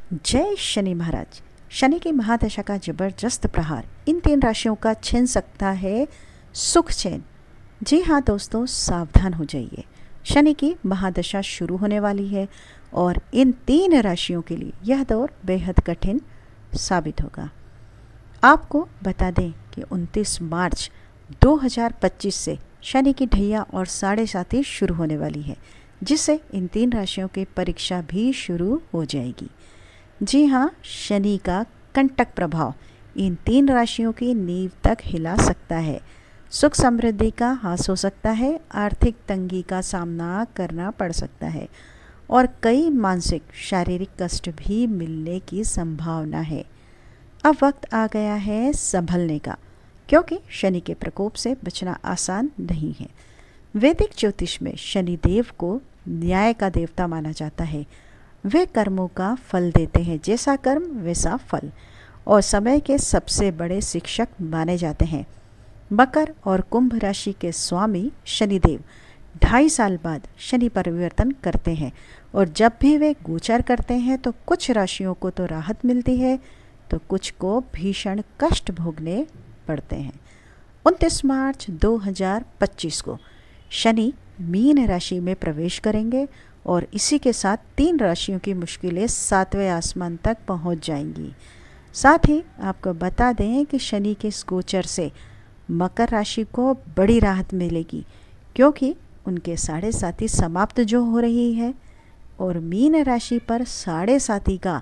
जय शनि महाराज। शनि की महादशा का जबरदस्त प्रहार इन 3 राशियों का छीन सकता है सुख चैन। जी हाँ दोस्तों, सावधान हो जाइए। शनि की महादशा शुरू होने वाली है और इन 3 राशियों के लिए यह दौर बेहद कठिन साबित होगा। आपको बता दें कि 29 मार्च 2025 से शनि की ढैया और 7.5 शुरू होने वाली है, जिससे इन 3 राशियों की परीक्षा भी शुरू हो जाएगी। जी हाँ, शनि का कंटक प्रभाव इन 3 राशियों की नींव तक हिला सकता है। सुख समृद्धि का ह्रास हो सकता है, आर्थिक तंगी का सामना करना पड़ सकता है और कई मानसिक शारीरिक कष्ट भी मिलने की संभावना है। अब वक्त आ गया है संभलने का, क्योंकि शनि के प्रकोप से बचना आसान नहीं है। वैदिक ज्योतिष में शनि देव को न्याय का देवता माना जाता है। वे कर्मों का फल देते हैं, जैसा कर्म वैसा फल, और समय के सबसे बड़े शिक्षक माने जाते हैं। मकर और कुंभ राशि के स्वामी शनिदेव 2.5 साल बाद शनि परिवर्तन करते हैं और जब भी वे गोचर करते हैं तो कुछ राशियों को तो राहत मिलती है तो कुछ को भीषण कष्ट भोगने पड़ते हैं। 29 मार्च 2025 को शनि मीन राशि में प्रवेश करेंगे और इसी के साथ 3 राशियों की मुश्किलें 7वें आसमान तक पहुंच जाएंगी। साथ ही आपको बता दें कि शनि के इस गोचर से मकर राशि को बड़ी राहत मिलेगी, क्योंकि उनके 7.5 समाप्त जो हो रही है और मीन राशि पर 7.5 का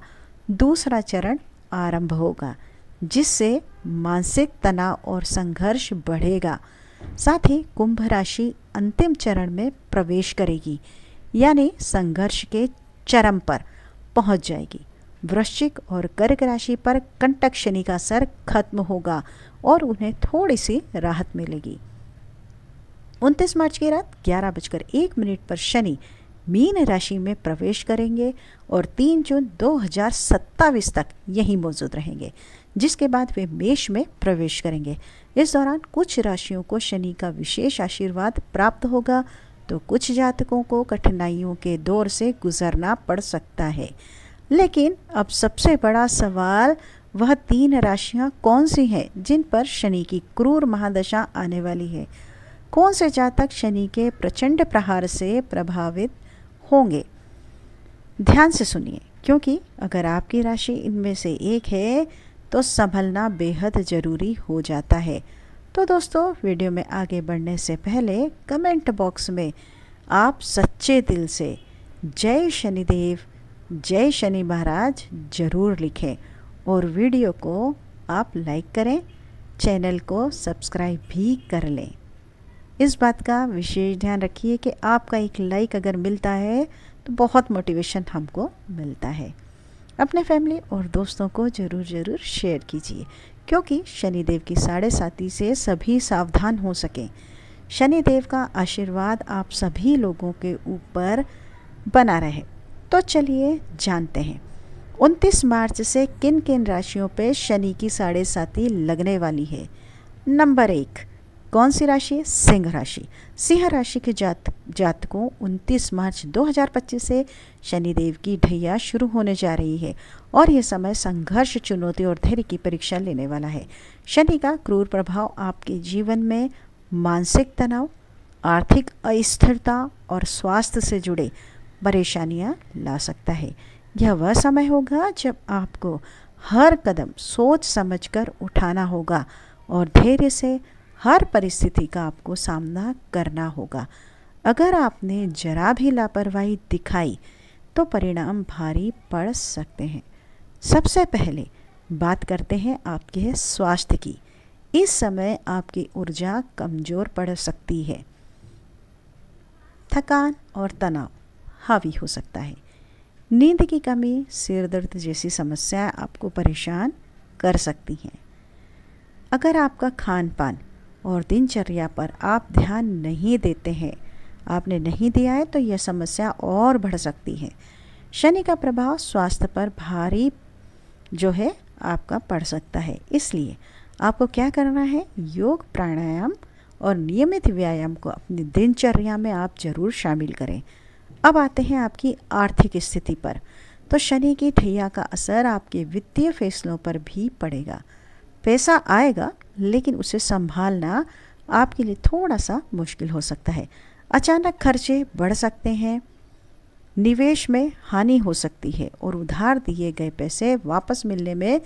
दूसरा चरण आरंभ होगा, जिससे मानसिक तनाव और संघर्ष बढ़ेगा। साथ ही कुंभ राशि अंतिम चरण में प्रवेश करेगी, यानी संघर्ष के चरम पर पहुंच जाएगी। वृश्चिक और कर्क राशि पर कंटक शनि का असर खत्म होगा और उन्हें थोड़ी सी राहत मिलेगी। 29 मार्च की रात 11:01 पर शनि मीन राशि में प्रवेश करेंगे और 3 जून 2027 तक यहीं मौजूद रहेंगे, जिसके बाद वे मेष में प्रवेश करेंगे। इस दौरान कुछ राशियों को शनि का विशेष आशीर्वाद प्राप्त होगा तो कुछ जातकों को कठिनाइयों के दौर से गुजरना पड़ सकता है। लेकिन अब सबसे बड़ा सवाल, वह 3 राशियां कौन सी हैं जिन पर शनि की क्रूर महादशा आने वाली है? कौन से जातक शनि के प्रचंड प्रहार से प्रभावित होंगे? ध्यान से सुनिए, क्योंकि अगर आपकी राशि इनमें से एक है तो संभलना बेहद ज़रूरी हो जाता है। तो दोस्तों, वीडियो में आगे बढ़ने से पहले कमेंट बॉक्स में आप सच्चे दिल से जय शनिदेव, जय शनि महाराज ज़रूर लिखें और वीडियो को आप लाइक करें, चैनल को सब्सक्राइब भी कर लें। इस बात का विशेष ध्यान रखिए कि आपका एक लाइक अगर मिलता है तो बहुत मोटिवेशन हमको मिलता है। अपने फैमिली और दोस्तों को ज़रूर शेयर कीजिए, क्योंकि शनिदेव की 7.5 से सभी सावधान हो सकें। शनिदेव का आशीर्वाद आप सभी लोगों के ऊपर बना रहे। तो चलिए जानते हैं 29 मार्च से किन किन राशियों पे शनि की 7.5 लगने वाली है। नंबर 1, कौन सी राशि? सिंह राशि। सिंह राशि के जातकों 29 मार्च 2025 से शनिदेव की ढैया शुरू होने जा रही है और यह समय संघर्ष, चुनौती और धैर्य की परीक्षा लेने वाला है। शनि का क्रूर प्रभाव आपके जीवन में मानसिक तनाव, आर्थिक अस्थिरता और स्वास्थ्य से जुड़े परेशानियां ला सकता है। यह वह समय होगा जब आपको हर कदम सोच समझकर उठाना होगा और धैर्य से हर परिस्थिति का आपको सामना करना होगा। अगर आपने जरा भी लापरवाही दिखाई तो परिणाम भारी पड़ सकते हैं। सबसे पहले बात करते हैं आपके स्वास्थ्य की। इस समय आपकी ऊर्जा कमज़ोर पड़ सकती है। थकान और तनाव हावी हो सकता है। नींद की कमी, सिर दर्द जैसी समस्याएं आपको परेशान कर सकती हैं। अगर आपका खान पान और दिनचर्या पर आप ध्यान नहीं देते हैं, आपने नहीं दिया है, तो यह समस्या और बढ़ सकती है। शनि का प्रभाव स्वास्थ्य पर भारी जो है आपका पड़ सकता है। इसलिए आपको क्या करना है? योग, प्राणायाम और नियमित व्यायाम को अपनी दिनचर्या में आप जरूर शामिल करें। अब आते हैं आपकी आर्थिक स्थिति पर। तो शनि की ठैया का असर आपके वित्तीय फैसलों पर भी पड़ेगा। पैसा आएगा लेकिन उसे संभालना आपके लिए थोड़ा सा मुश्किल हो सकता है। अचानक खर्चे बढ़ सकते हैं, निवेश में हानि हो सकती है और उधार दिए गए पैसे वापस मिलने में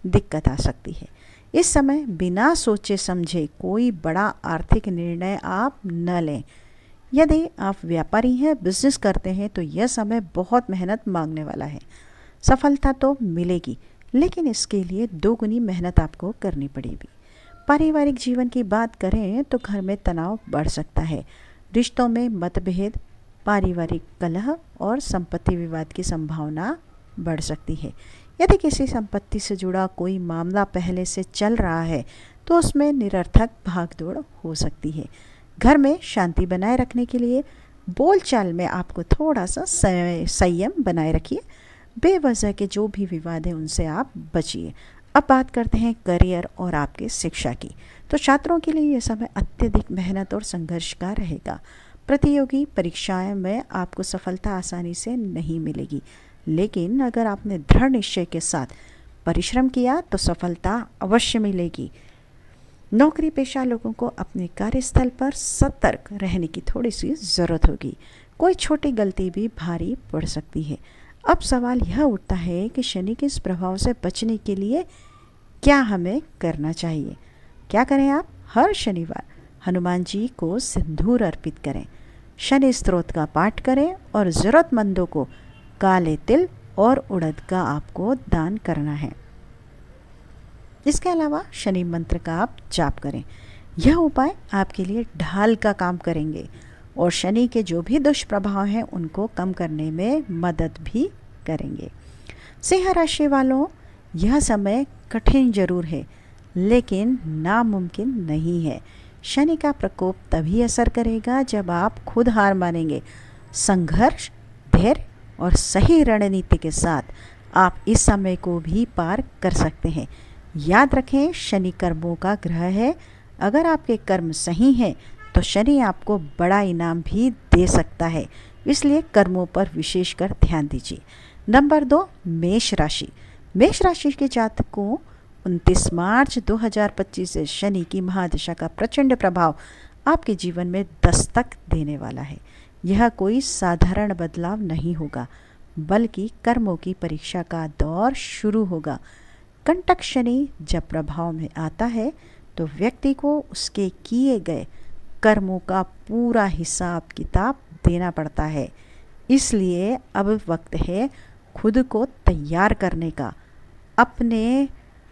दिक्कत आ सकती है। इस समय बिना सोचे समझे कोई बड़ा आर्थिक निर्णय आप न लें। यदि आप व्यापारी हैं, बिजनेस करते हैं, तो यह समय बहुत मेहनत मांगने वाला है। सफलता तो मिलेगी लेकिन इसके लिए दोगुनी मेहनत आपको करनी पड़ेगी। पारिवारिक जीवन की बात करें तो घर में तनाव बढ़ सकता है। रिश्तों में मतभेद, पारिवारिक कलह और संपत्ति विवाद की संभावना बढ़ सकती है। यदि किसी संपत्ति से जुड़ा कोई मामला पहले से चल रहा है तो उसमें निरर्थक भागदौड़ हो सकती है। घर में शांति बनाए रखने के लिए बोलचाल में आपको थोड़ा सा संयम बनाए रखिए। बेवजह के जो भी विवाद हैं उनसे आप बचिए। अब बात करते हैं करियर और आपके शिक्षा की। तो छात्रों के लिए यह समय अत्यधिक मेहनत और संघर्ष का रहेगा। प्रतियोगी परीक्षाएं में आपको सफलता आसानी से नहीं मिलेगी, लेकिन अगर आपने दृढ़ निश्चय के साथ परिश्रम किया तो सफलता अवश्य मिलेगी। नौकरी पेशा लोगों को अपने कार्यस्थल पर सतर्क रहने की थोड़ी सी ज़रूरत होगी। कोई छोटी गलती भी भारी पड़ सकती है। अब सवाल यह उठता है कि शनि के इस प्रभाव से बचने के लिए क्या हमें करना चाहिए। क्या करें आप? हर शनिवार हनुमान जी को सिंदूर अर्पित करें, शनि स्तोत्र का पाठ करें और ज़रूरतमंदों को काले तिल और उड़द का आपको दान करना है। इसके अलावा शनि मंत्र का आप जाप करें। यह उपाय आपके लिए ढाल का काम करेंगे और शनि के जो भी दुष्प्रभाव हैं उनको कम करने में मदद भी करेंगे। सिंह राशि वालों, यह समय कठिन जरूर है लेकिन नामुमकिन नहीं है। शनि का प्रकोप तभी असर करेगा जब आप खुद हार मानेंगे। संघर्ष, धैर्य और सही रणनीति के साथ आप इस समय को भी पार कर सकते हैं। याद रखें, शनि कर्मों का ग्रह है। अगर आपके कर्म सही हैं तो शनि आपको बड़ा इनाम भी दे सकता है, इसलिए कर्मों पर विशेषकर ध्यान दीजिए। नंबर 2, मेष राशि। मेष राशि के जातकों 29 मार्च 2025 से शनि की महादशा का प्रचंड प्रभाव आपके जीवन में दस्तक देने वाला है। यह कोई साधारण बदलाव नहीं होगा, बल्कि कर्मों की परीक्षा का दौर शुरू होगा। कंटक शनि जब प्रभाव में आता है तो व्यक्ति को उसके किए गए कर्मों का पूरा हिसाब किताब देना पड़ता है। इसलिए अब वक्त है खुद को तैयार करने का, अपने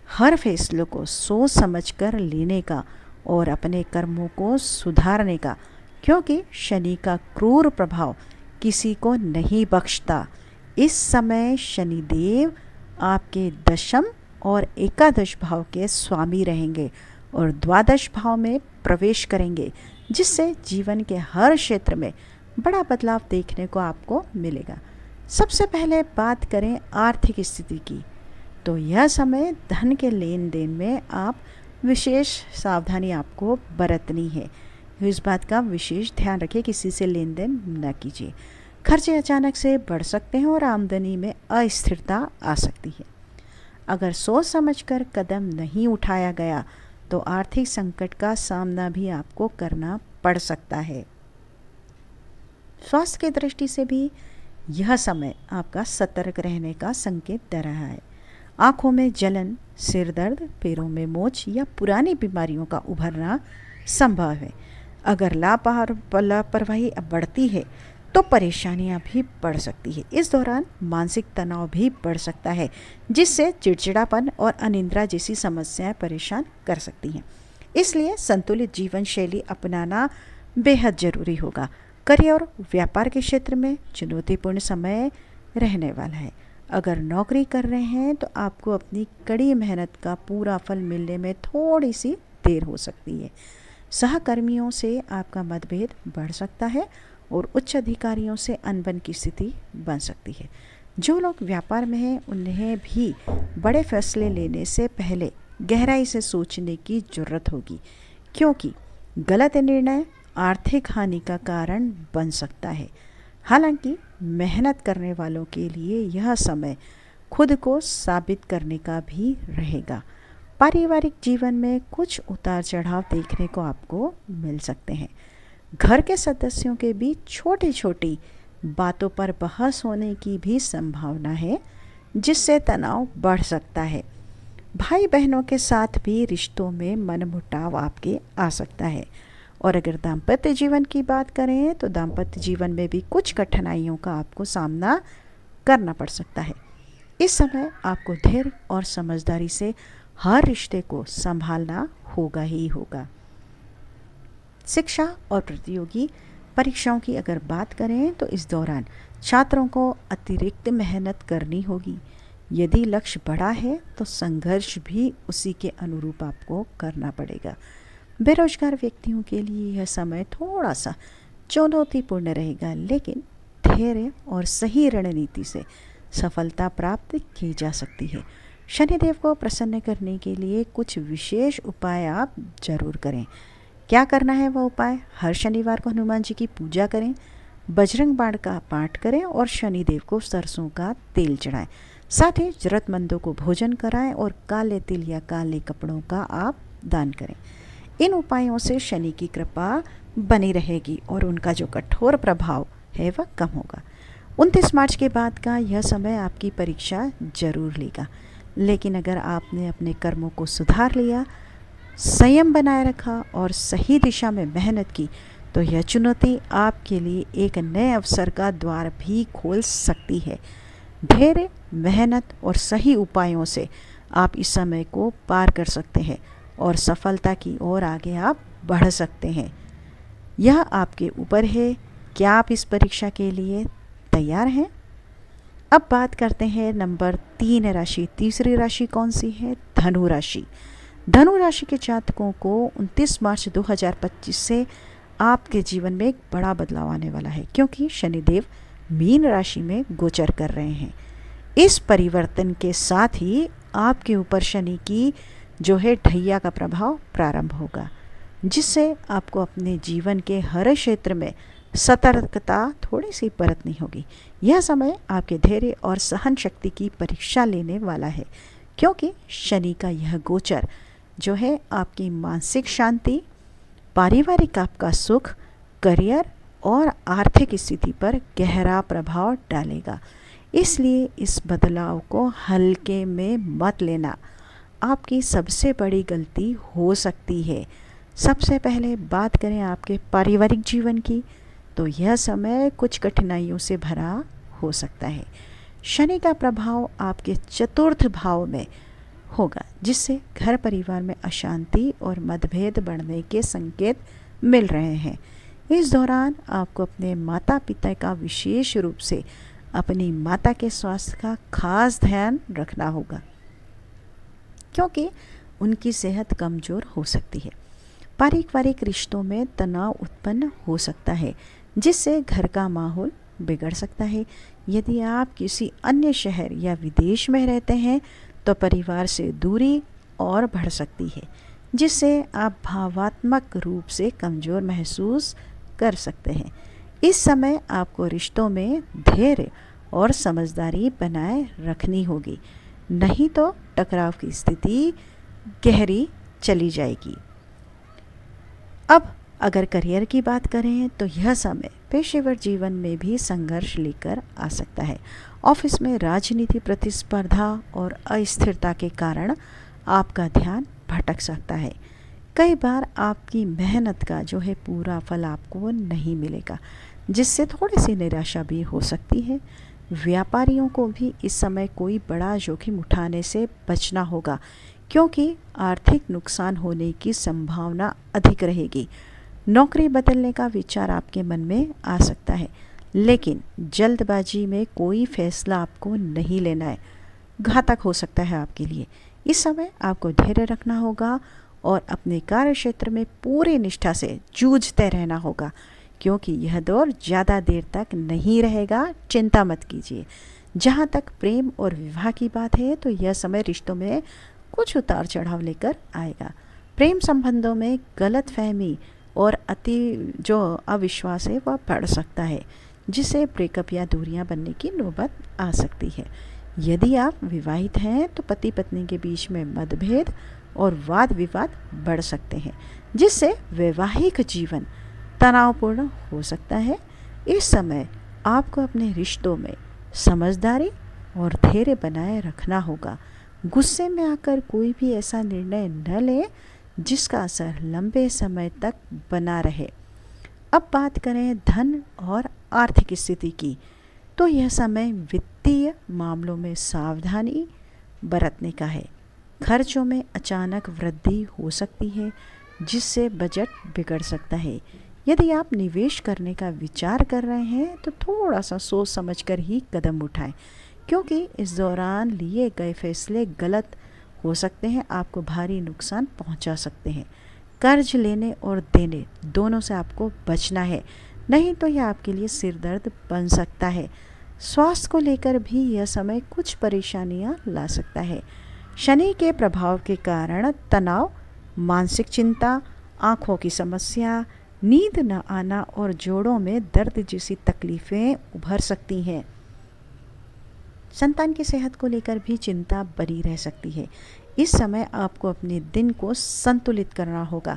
हर फैसलों को सोच समझकर लेने का और अपने कर्मों को सुधारने का, क्योंकि शनि का क्रूर प्रभाव किसी को नहीं बख्शता। इस समय शनिदेव आपके दशम और एकादश भाव के स्वामी रहेंगे और द्वादश भाव में प्रवेश करेंगे, जिससे जीवन के हर क्षेत्र में बड़ा बदलाव देखने को आपको मिलेगा। सबसे पहले बात करें आर्थिक स्थिति की, तो यह समय धन के लेन देन में आप विशेष सावधानी आपको बरतनी है। इस बात का विशेष ध्यान रखें, किसी से लेन देन न कीजिए। खर्चे अचानक से बढ़ सकते हैं और आमदनी में अस्थिरता आ सकती है। अगर सोच समझकर कदम नहीं उठाया गया तो आर्थिक संकट का सामना भी आपको करना पड़ सकता है। स्वास्थ्य की दृष्टि से भी यह समय आपका सतर्क रहने का संकेत दे रहा है। आँखों में जलन, सिर दर्द, पैरों में मोच या पुरानी बीमारियों का उभरना संभव है। अगर लापरवाही बढ़ती है तो परेशानियां भी बढ़ सकती है। इस दौरान मानसिक तनाव भी बढ़ सकता है, जिससे चिड़चिड़ापन और अनिद्रा जैसी समस्याएं परेशान कर सकती हैं। इसलिए संतुलित जीवन शैली अपनाना बेहद जरूरी होगा। करियर और व्यापार के क्षेत्र में चुनौतीपूर्ण समय रहने वाला है। अगर नौकरी कर रहे हैं तो आपको अपनी कड़ी मेहनत का पूरा फल मिलने में थोड़ी सी देर हो सकती है। सहकर्मियों से आपका मतभेद बढ़ सकता है और उच्च अधिकारियों से अनबन की स्थिति बन सकती है। जो लोग व्यापार में हैं उन्हें भी बड़े फैसले लेने से पहले गहराई से सोचने की जरूरत होगी, क्योंकि गलत निर्णय आर्थिक हानि का कारण बन सकता है। हालांकि मेहनत करने वालों के लिए यह समय खुद को साबित करने का भी रहेगा। पारिवारिक जीवन में कुछ उतार चढ़ाव देखने को आपको मिल सकते हैं। घर के सदस्यों के बीच छोटी छोटी बातों पर बहस होने की भी संभावना है, जिससे तनाव बढ़ सकता है। भाई बहनों के साथ भी रिश्तों में मनमुटाव आपके आ सकता है। और अगर दाम्पत्य जीवन की बात करें तो दाम्पत्य जीवन में भी कुछ कठिनाइयों का आपको सामना करना पड़ सकता है। इस समय आपको धैर्य और समझदारी से हर रिश्ते को संभालना होगा ही होगा। शिक्षा और प्रतियोगी परीक्षाओं की अगर बात करें तो इस दौरान छात्रों को अतिरिक्त मेहनत करनी होगी। यदि लक्ष्य बड़ा है तो संघर्ष भी उसी के अनुरूप आपको करना पड़ेगा। बेरोजगार व्यक्तियों के लिए यह समय थोड़ा सा चुनौतीपूर्ण रहेगा, लेकिन धैर्य और सही रणनीति से सफलता प्राप्त की जा सकती है। शनिदेव को प्रसन्न करने के लिए कुछ विशेष उपाय आप जरूर करें। क्या करना है वह उपाय? हर शनिवार को हनुमान जी की पूजा करें, बजरंग बाण का पाठ करें और शनिदेव को सरसों का तेल चढ़ाएं। साथ ही जरूरतमंदों को भोजन कराएं और काले तिल या काले कपड़ों का आप दान करें। इन उपायों से शनि की कृपा बनी रहेगी और उनका जो कठोर प्रभाव है वह कम होगा। 29 मार्च के बाद का यह समय आपकी परीक्षा जरूर लेगा, लेकिन अगर आपने अपने कर्मों को सुधार लिया, संयम बनाए रखा और सही दिशा में मेहनत की तो यह चुनौती आपके लिए एक नए अवसर का द्वार भी खोल सकती है। धैर्य, मेहनत और सही उपायों से आप इस समय को पार कर सकते हैं और सफलता की ओर आगे आप बढ़ सकते हैं। यह आपके ऊपर है, क्या आप इस परीक्षा के लिए तैयार हैं? अब बात करते हैं नंबर 3 राशि। तीसरी राशि कौन सी है? धनु राशि। धनु राशि के जातकों को 29 मार्च 2025 से आपके जीवन में एक बड़ा बदलाव आने वाला है, क्योंकि शनिदेव मीन राशि में गोचर कर रहे हैं। इस परिवर्तन के साथ ही आपके ऊपर शनि की जो है ढैया का प्रभाव प्रारंभ होगा, जिससे आपको अपने जीवन के हर क्षेत्र में सतर्कता थोड़ी सी बरतनी होगी। यह समय आपके धैर्य और सहन शक्ति की परीक्षा लेने वाला है, क्योंकि शनि का यह गोचर जो है आपकी मानसिक शांति, पारिवारिक आपका सुख, करियर और आर्थिक स्थिति पर गहरा प्रभाव डालेगा। इसलिए इस बदलाव को हल्के में मत लेना, आपकी सबसे बड़ी गलती हो सकती है। सबसे पहले बात करें आपके पारिवारिक जीवन की, तो यह समय कुछ कठिनाइयों से भरा हो सकता है। शनि का प्रभाव आपके चतुर्थ भाव में होगा, जिससे घर परिवार में अशांति और मतभेद बढ़ने के संकेत मिल रहे हैं। इस दौरान आपको अपने माता पिता का विशेष रूप से अपनी माता के स्वास्थ्य का खास ध्यान रखना होगा, क्योंकि उनकी सेहत कमज़ोर हो सकती है। पारिवारिक रिश्तों में तनाव उत्पन्न हो सकता है, जिससे घर का माहौल बिगड़ सकता है। यदि आप किसी अन्य शहर या विदेश में रहते हैं तो परिवार से दूरी और बढ़ सकती है, जिससे आप भावात्मक रूप से कमज़ोर महसूस कर सकते हैं। इस समय आपको रिश्तों में धैर्य और समझदारी बनाए रखनी होगी, नहीं तो टकराव की स्थिति गहरी चली जाएगी। अब अगर करियर की बात करें तो यह समय पेशेवर जीवन में भी संघर्ष लेकर आ सकता है। ऑफिस में राजनीति, प्रतिस्पर्धा और अस्थिरता के कारण आपका ध्यान भटक सकता है। कई बार आपकी मेहनत का जो है पूरा फल आपको नहीं मिलेगा, जिससे थोड़ी सी निराशा भी हो सकती है। व्यापारियों को भी इस समय कोई बड़ा जोखिम उठाने से बचना होगा, क्योंकि आर्थिक नुकसान होने की संभावना अधिक रहेगी। नौकरी बदलने का विचार आपके मन में आ सकता है, लेकिन जल्दबाजी में कोई फैसला आपको नहीं लेना है, घातक हो सकता है आपके लिए। इस समय आपको धैर्य रखना होगा और अपने कार्य क्षेत्र में पूरी निष्ठा से जूझते रहना होगा, क्योंकि यह दौर ज़्यादा देर तक नहीं रहेगा। चिंता मत कीजिए। जहाँ तक प्रेम और विवाह की बात है तो यह समय रिश्तों में कुछ उतार चढ़ाव लेकर आएगा। प्रेम संबंधों में गलतफहमी और अति जो अविश्वास है वह बढ़ सकता है, जिससे ब्रेकअप या दूरियां बनने की नौबत आ सकती है। यदि आप विवाहित हैं तो पति पत्नी के बीच में मतभेद और वाद विवाद बढ़ सकते हैं, जिससे वैवाहिक जीवन तनावपूर्ण हो सकता है। इस समय आपको अपने रिश्तों में समझदारी और धैर्य बनाए रखना होगा। गुस्से में आकर कोई भी ऐसा निर्णय न लें जिसका असर लंबे समय तक बना रहे। अब बात करें धन और आर्थिक स्थिति की, तो यह समय वित्तीय मामलों में सावधानी बरतने का है। खर्चों में अचानक वृद्धि हो सकती है, जिससे बजट बिगड़ सकता है। यदि आप निवेश करने का विचार कर रहे हैं तो थोड़ा सा सोच समझकर ही कदम उठाएं, क्योंकि इस दौरान लिए गए फैसले गलत हो सकते हैं, आपको भारी नुकसान पहुंचा सकते हैं। कर्ज लेने और देने दोनों से आपको बचना है, नहीं तो यह आपके लिए सिर दर्द बन सकता है। स्वास्थ्य को लेकर भी यह समय कुछ परेशानियां ला सकता है। शनि के प्रभाव के कारण तनाव, मानसिक चिंता, आँखों की समस्या, नींद न आना और जोड़ों में दर्द जैसी तकलीफ़ें उभर सकती हैं। संतान की सेहत को लेकर भी चिंता बनी रह सकती है। इस समय आपको अपने दिन को संतुलित करना होगा।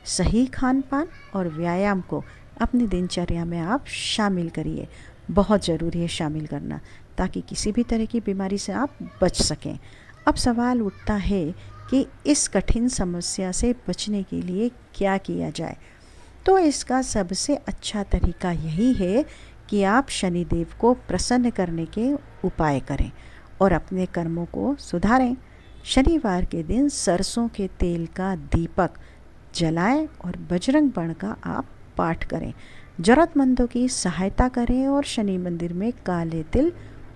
सही खान पान और व्यायाम को अपनी दिनचर्या में आप शामिल करिए। बहुत ज़रूरी है शामिल करना, ताकि किसी भी तरह की बीमारी से आप बच सकें। अब सवाल उठता है कि इस कठिन समस्या से बचने के लिए क्या किया जाए। तो इसका सबसे अच्छा तरीका यही है कि आप शनिदेव को प्रसन्न करने के उपाय करें और अपने कर्मों को सुधारें। शनिवार के दिन सरसों के तेल का दीपक जलाएं और बजरंग बाण का आप पाठ करें। ज़रूरतमंदों की सहायता करें और शनि मंदिर में काले तिल,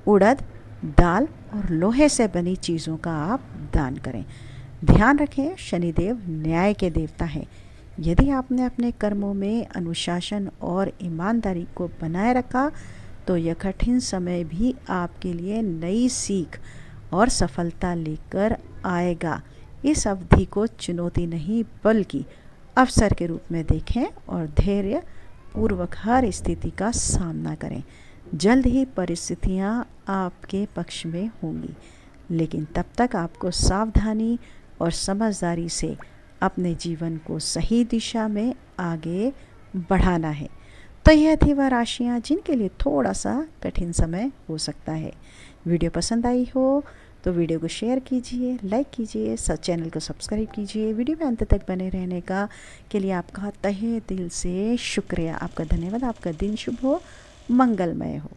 उड़द, दाल और लोहे से बनी चीज़ों का आप दान करें। ध्यान रखें, शनिदेव न्याय के देवता हैं। यदि आपने अपने कर्मों में अनुशासन और ईमानदारी को बनाए रखा तो यह कठिन समय भी आपके लिए नई सीख और सफलता लेकर आएगा। इस अवधि को चुनौती नहीं बल्कि अवसर के रूप में देखें और धैर्य पूर्वक हर स्थिति का सामना करें। जल्द ही परिस्थितियां आपके पक्ष में होंगी, लेकिन तब तक आपको सावधानी और समझदारी से अपने जीवन को सही दिशा में आगे बढ़ाना है। तो यह थी वह राशियाँ जिनके लिए थोड़ा सा कठिन समय हो सकता है। वीडियो पसंद आई हो तो वीडियो को शेयर कीजिए, लाइक कीजिए, चैनल को सब्सक्राइब कीजिए। वीडियो में अंत तक बने रहने का के लिए आपका तहे दिल से शुक्रिया। आपका धन्यवाद। आपका दिन शुभ हो, मंगलमय हो।